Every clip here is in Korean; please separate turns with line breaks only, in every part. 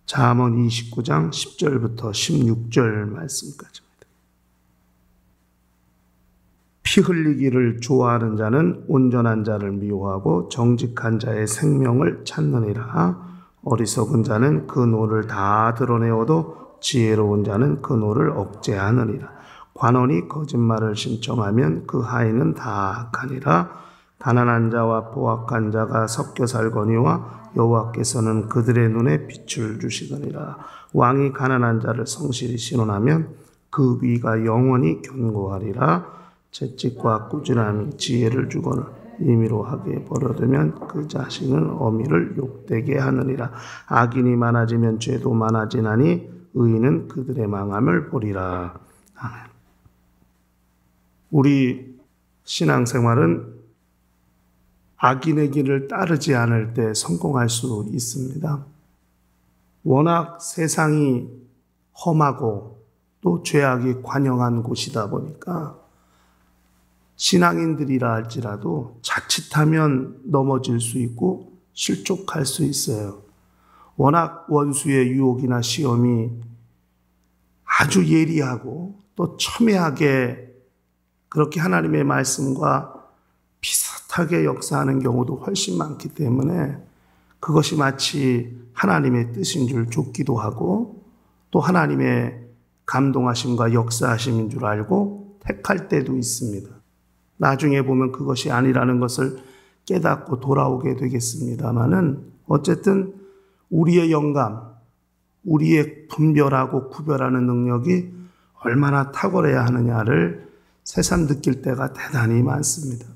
잠언 29장 10절부터 16절 말씀까지입니다. 피 흘리기를 좋아하는 자는 온전한 자를 미워하고 정직한 자의 생명을 찾느니라. 어리석은 자는 그 노를 다 드러내어도 지혜로운 자는 그 노를 억제하느니라. 관원이 거짓말을 신청하면 그 하인은 다 악하니라. 가난한 자와 포악한 자가 섞여 살거니와 여호와께서는 그들의 눈에 빛을 주시느니라. 왕이 가난한 자를 성실히 신원하면 그 위가 영원히 견고하리라. 채찍과 꾸지람이 지혜를 주거늘 임의로 하게 버려두면 그 자신은 어미를 욕되게 하느니라. 악인이 많아지면 죄도 많아지나니 의인은 그들의 망함을 보리라. 아멘. 우리 신앙생활은 악인의 길을 따르지 않을 때 성공할 수 있습니다. 워낙 세상이 험하고 또 죄악이 관영한 곳이다 보니까 신앙인들이라 할지라도 자칫하면 넘어질 수 있고 실족할 수 있어요. 워낙 원수의 유혹이나 시험이 아주 예리하고 또 첨예하게 그렇게 하나님의 말씀과 비슷하게 역사하는 경우도 훨씬 많기 때문에 그것이 마치 하나님의 뜻인 줄 좇기도 하고 또 하나님의 감동하심과 역사하심인 줄 알고 택할 때도 있습니다. 나중에 보면 그것이 아니라는 것을 깨닫고 돌아오게 되겠습니다마는 어쨌든 우리의 영감, 우리의 분별하고 구별하는 능력이 얼마나 탁월해야 하느냐를 새삼 느낄 때가 대단히 많습니다.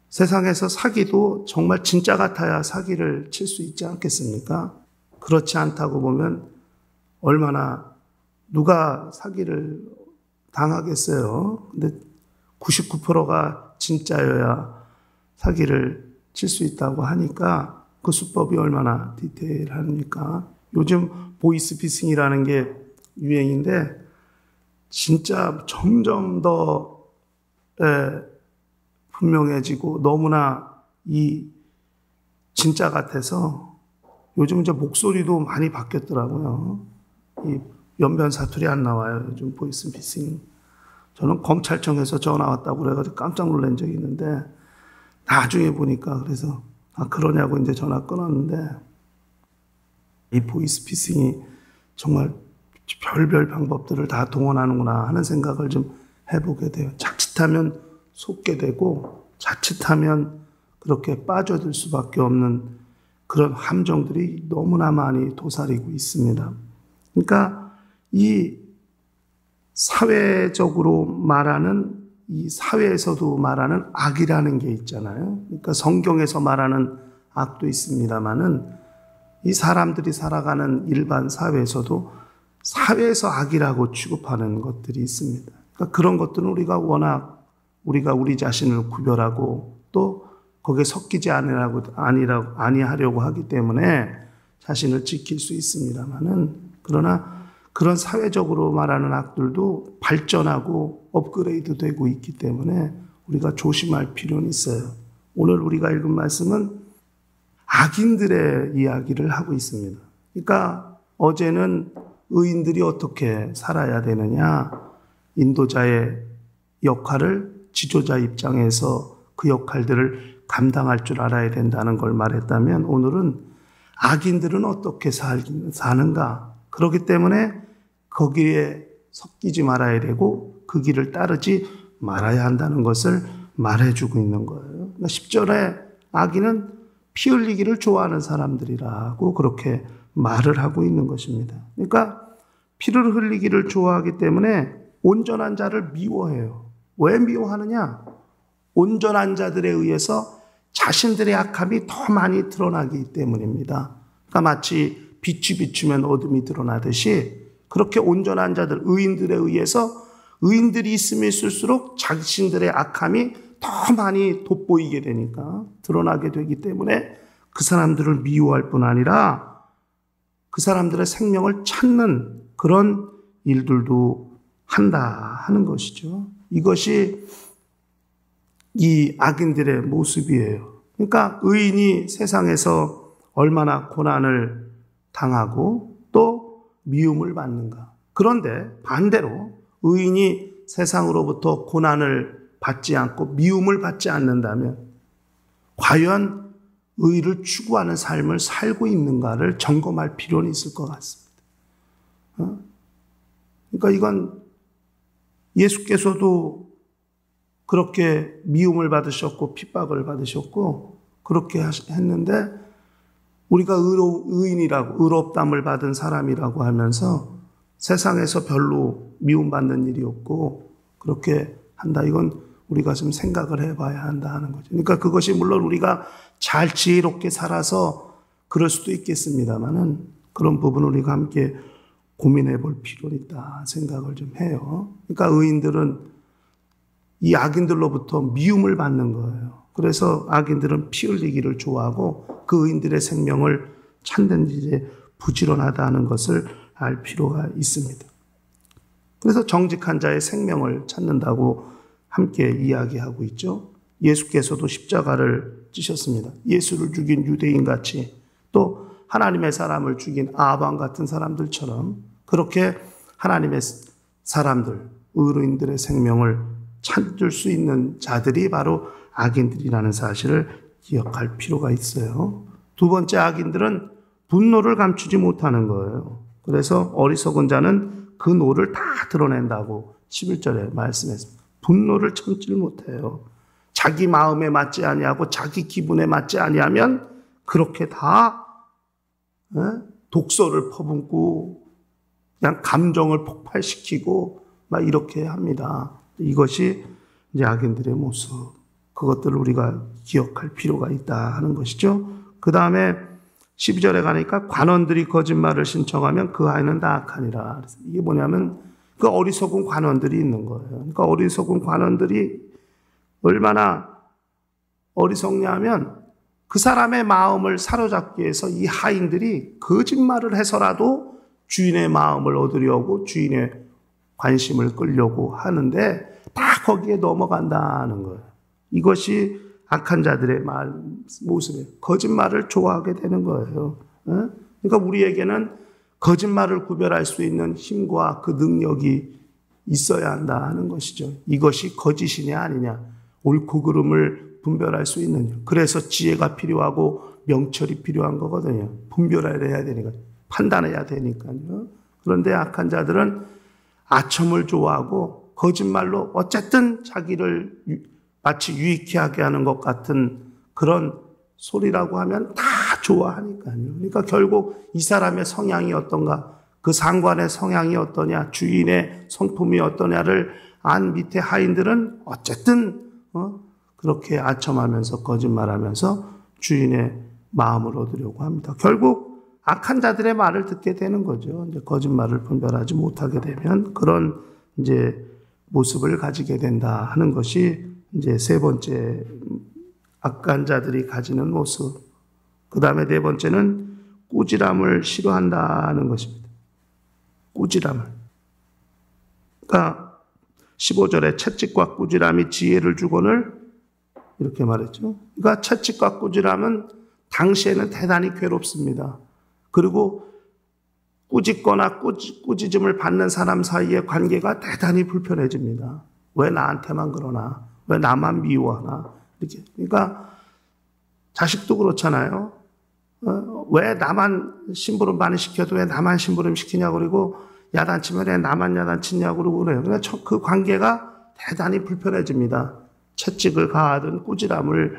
세상에서 사기도 정말 진짜 같아야 사기를 칠 수 있지 않겠습니까? 그렇지 않다고 보면 얼마나 누가 사기를 당하겠어요. 근데 99%가 진짜여야 사기를 칠 수 있다고 하니까 그 수법이 얼마나 디테일합니까? 요즘 보이스피싱이라는 게 유행인데 진짜 점점 더 분명해지고 너무나 이 진짜 같아서 요즘 이제 목소리도 많이 바뀌었더라고요. 이 연변 사투리 안 나와요. 요즘 보이스피싱. 저는 검찰청에서 전화 왔다고 그래가지고 깜짝 놀란 적이 있는데 나중에 보니까 그래서 그러냐고 이제 전화 끊었는데 이 보이스피싱이 정말 별별 방법들을 다 동원하는구나 하는 생각을 좀 해보게 돼요. 자칫하면 속게 되고 자칫하면 그렇게 빠져들 수밖에 없는 그런 함정들이 너무나 많이 도사리고 있습니다. 그러니까 이 사회적으로 말하는 이 사회에서도 말하는 악이라는 게 있잖아요. 그러니까 성경에서 말하는 악도 있습니다만은 이 사람들이 살아가는 일반 사회에서도 사회에서 악이라고 취급하는 것들이 있습니다. 그러니까 그런 것들은 우리가 워낙 우리 자신을 구별하고 또 거기에 섞이지 아니하려고 하기 때문에 자신을 지킬 수 있습니다만은 그러나 그런 사회적으로 말하는 악들도 발전하고 업그레이드 되고 있기 때문에 우리가 조심할 필요는 있어요. 오늘 우리가 읽은 말씀은 악인들의 이야기를 하고 있습니다. 그러니까 어제는 의인들이 어떻게 살아야 되느냐, 인도자의 역할을 지도자 입장에서 그 역할들을 감당할 줄 알아야 된다는 걸 말했다면 오늘은 악인들은 어떻게 사는가. 그렇기 때문에 거기에 섞이지 말아야 되고 그 길을 따르지 말아야 한다는 것을 말해주고 있는 거예요. 10절에 악인은 피 흘리기를 좋아하는 사람들이라고 그렇게 말을 하고 있는 것입니다. 그러니까 피를 흘리기를 좋아하기 때문에 온전한 자를 미워해요. 왜 미워하느냐? 온전한 자들에 의해서 자신들의 악함이 더 많이 드러나기 때문입니다. 그러니까 마치 빛이 비추면 어둠이 드러나듯이 그렇게 온전한 자들, 의인들에 의해서 의인들이 있으면 있을수록 자신들의 악함이 더 많이 돋보이게 되니까 드러나게 되기 때문에 그 사람들을 미워할 뿐 아니라 그 사람들의 생명을 찾는 그런 일들도 한다 하는 것이죠. 이것이 이 악인들의 모습이에요. 그러니까 의인이 세상에서 얼마나 고난을 당하고 또 미움을 받는가? 그런데 반대로 의인이 세상으로부터 고난을 받지 않고 미움을 받지 않는다면 과연 의를 추구하는 삶을 살고 있는가를 점검할 필요는 있을 것 같습니다. 그러니까 이건 예수께서도 그렇게 미움을 받으셨고 핍박을 받으셨고 그렇게 했는데 우리가 의인이라고 의롭담을 받은 사람이라고 하면서 세상에서 별로 미움받는 일이 없고 그렇게 한다. 이건 우리가 좀 생각을 해봐야 한다 하는 거죠. 그러니까 그것이 물론 우리가 잘 지혜롭게 살아서 그럴 수도 있겠습니다만은 그런 부분을 우리가 함께 고민해 볼 필요는 있다 생각을 좀 해요. 그러니까 의인들은 이 악인들로부터 미움을 받는 거예요. 그래서 악인들은 피 흘리기를 좋아하고 그 의인들의 생명을 찾는 일에 부지런하다는 것을 알 필요가 있습니다. 그래서 정직한 자의 생명을 찾는다고 함께 이야기하고 있죠. 예수께서도 십자가를 지셨습니다. 예수를 죽인 유대인같이 또 하나님의 사람을 죽인 아방 같은 사람들처럼 그렇게 하나님의 사람들, 의로인들의 생명을 찾을 수 있는 자들이 바로 악인들이라는 사실을 기억할 필요가 있어요. 두 번째, 악인들은 분노를 감추지 못하는 거예요. 그래서 어리석은 자는 그 노를 다 드러낸다고 11절에 말씀했습니다. 분노를 참지 못해요. 자기 마음에 맞지 아니하고 자기 기분에 맞지 아니하면 그렇게 다 독소를 퍼붓고 그냥 감정을 폭발시키고 막 이렇게 합니다. 이것이 이제 악인들의 모습. 그것들을 우리가 기억할 필요가 있다 하는 것이죠. 그 다음에 12절에 가니까 관원들이 거짓말을 신청하면 그 아이는 다 악하니라. 이게 뭐냐면 그 어리석은 관원들이 있는 거예요. 그러니까 어리석은 관원들이 얼마나 어리석냐 하면 그 사람의 마음을 사로잡기 위해서 이 하인들이 거짓말을 해서라도 주인의 마음을 얻으려고 주인의 관심을 끌려고 하는데 다 거기에 넘어간다는 거예요. 이것이 악한 자들의 모습이에요. 거짓말을 좋아하게 되는 거예요. 그러니까 우리에게는 거짓말을 구별할 수 있는 힘과 그 능력이 있어야 한다 하는 것이죠. 이것이 거짓이냐 아니냐, 옳고 그름을 분별할 수 있느냐. 그래서 지혜가 필요하고 명철이 필요한 거거든요. 분별해야 되니까, 판단해야 되니까요. 그런데 악한 자들은 아첨을 좋아하고 거짓말로 어쨌든 자기를 마치 유익해 하게 하는 것 같은 그런 소리라고 하면 다 좋아하니까요. 그러니까 결국 이 사람의 성향이 어떤가, 그 상관의 성향이 어떠냐, 주인의 성품이 어떠냐를 안 밑에 하인들은 어쨌든 그렇게 아첨하면서 거짓말하면서 주인의 마음을 얻으려고 합니다. 결국 악한 자들의 말을 듣게 되는 거죠. 이제 거짓말을 분별하지 못하게 되면 그런 이제 모습을 가지게 된다 하는 것이 이제 세 번째 악한 자들이 가지는 모습. 그 다음에 네 번째는 꾸지람을 싫어한다는 것입니다. 꾸지람을. 그러니까 15절에 채찍과 꾸지람이 지혜를 주거늘 이렇게 말했죠. 그러니까 채찍과 꾸지람은 당시에는 대단히 괴롭습니다. 그리고 꾸짖거나 꾸짖음을 받는 사람 사이의 관계가 대단히 불편해집니다. 왜 나한테만 그러나? 왜 나만 미워하나? 이렇게. 그러니까 자식도 그렇잖아요. 왜 나만 심부름 많이 시켜도 왜 나만 심부름 시키냐고 그러고 야단치면 왜 나만 야단치냐고 그러고 그래요. 그러니까 그 관계가 대단히 불편해집니다. 채찍을 가하든 꾸지람을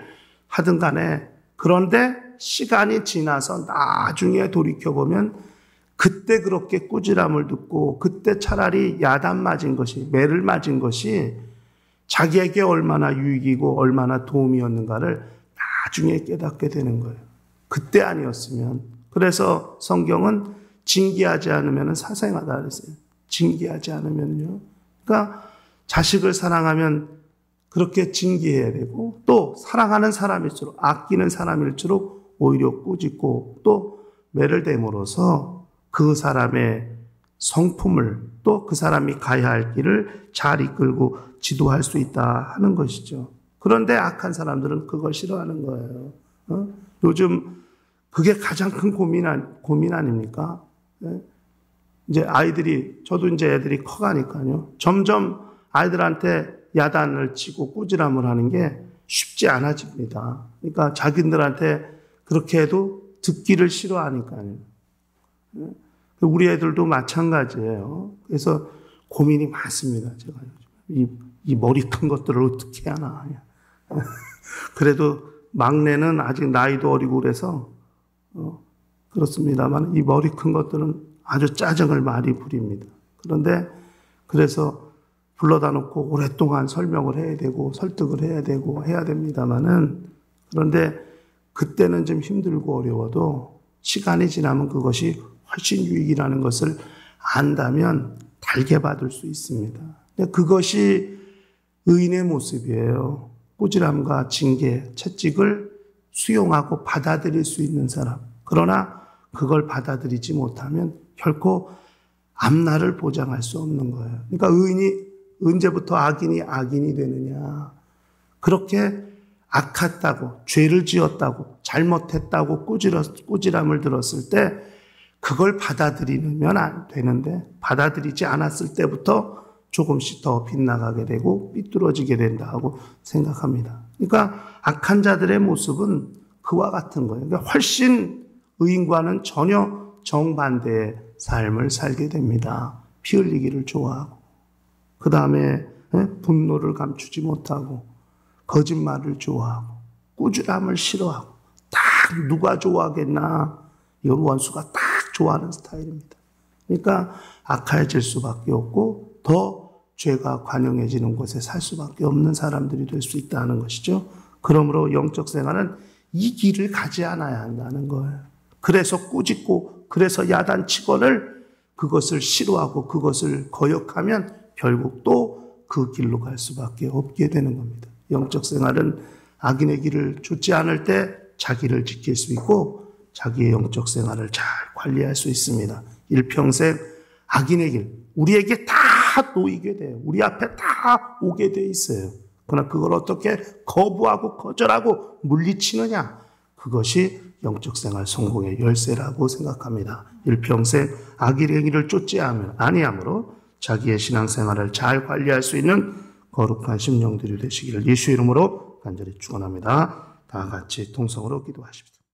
하든 간에. 그런데 시간이 지나서 나중에 돌이켜보면 그때 그렇게 꾸지람을 듣고 그때 차라리 야단 맞은 것이, 매를 맞은 것이 자기에게 얼마나 유익이고 얼마나 도움이었는가를 나중에 깨닫게 되는 거예요. 그때 아니었으면. 그래서 성경은 징계하지 않으면 사생하다 그랬어요. 징계하지 않으면요. 그러니까 자식을 사랑하면 그렇게 징계해야 되고 또 사랑하는 사람일수록, 아끼는 사람일수록 오히려 꾸짖고 또 매를 댐으로써 그 사람의 성품을 또 그 사람이 가야 할 길을 잘 이끌고 지도할 수 있다 하는 것이죠. 그런데 악한 사람들은 그걸 싫어하는 거예요. 요즘 그게 가장 큰 고민 아닙니까? 이제 저도 이제 애들이 커가니까요. 점점 아이들한테 야단을 치고 꾸지람을 하는 게 쉽지 않아집니다. 그러니까 자기들한테 그렇게 해도 듣기를 싫어하니까요. 우리 애들도 마찬가지예요. 그래서 고민이 많습니다. 제가 이 머리 큰 것들을 어떻게 하나. 그래도 막내는 아직 나이도 어리고 그래서 그렇습니다만 이 머리 큰 것들은 아주 짜증을 많이 부립니다. 그런데 그래서 불러다 놓고 오랫동안 설명을 해야 되고 설득을 해야 되고 해야 됩니다만은, 그런데 그때는 좀 힘들고 어려워도 시간이 지나면 그것이 훨씬 유익이라는 것을 안다면 달게 받을 수 있습니다. 그것이 의인의 모습이에요. 꾸지람과 징계, 채찍을 수용하고 받아들일 수 있는 사람. 그러나 그걸 받아들이지 못하면 결코 앞날을 보장할 수 없는 거예요. 그러니까 의인이 언제부터 악인이 되느냐. 그렇게 악했다고, 죄를 지었다고, 잘못했다고 꾸지람을 들었을 때 그걸 받아들이면 안 되는데, 받아들이지 않았을 때부터 조금씩 더 빗나가게 되고 삐뚤어지게 된다고 생각합니다. 그러니까 악한 자들의 모습은 그와 같은 거예요. 그러니까 훨씬 의인과는 전혀 정반대의 삶을 살게 됩니다. 피 흘리기를 좋아하고, 그 다음에 분노를 감추지 못하고, 거짓말을 좋아하고, 꾸지람을 싫어하고, 딱 누가 좋아하겠나. 이건 원수가 딱 좋아하는 스타일입니다. 그러니까 악해질 수밖에 없고 더 죄가 관영해지는 곳에 살 수밖에 없는 사람들이 될 수 있다는 것이죠. 그러므로 영적 생활은 이 길을 가지 않아야 한다는 거예요. 그래서 꾸짖고 그래서 야단치고를 그것을 싫어하고 그것을 거역하면 결국 또 그 길로 갈 수밖에 없게 되는 겁니다. 영적 생활은 악인의 길을 좇지 않을 때 자기를 지킬 수 있고 자기의 영적 생활을 잘 관리할 수 있습니다. 일평생 악인의 길, 우리에게 다 놓이게 돼요. 우리 앞에 다 오게 돼 있어요. 그러나 그걸 어떻게 거부하고 거절하고 물리치느냐, 그것이 영적 생활 성공의 열쇠라고 생각합니다. 일평생 악인의 길을 쫓지 아니하므로 자기의 신앙생활을 잘 관리할 수 있는 거룩한 심령들이 되시기를 예수 이름으로 간절히 축원합니다. 다 같이 통성으로 기도하십시오.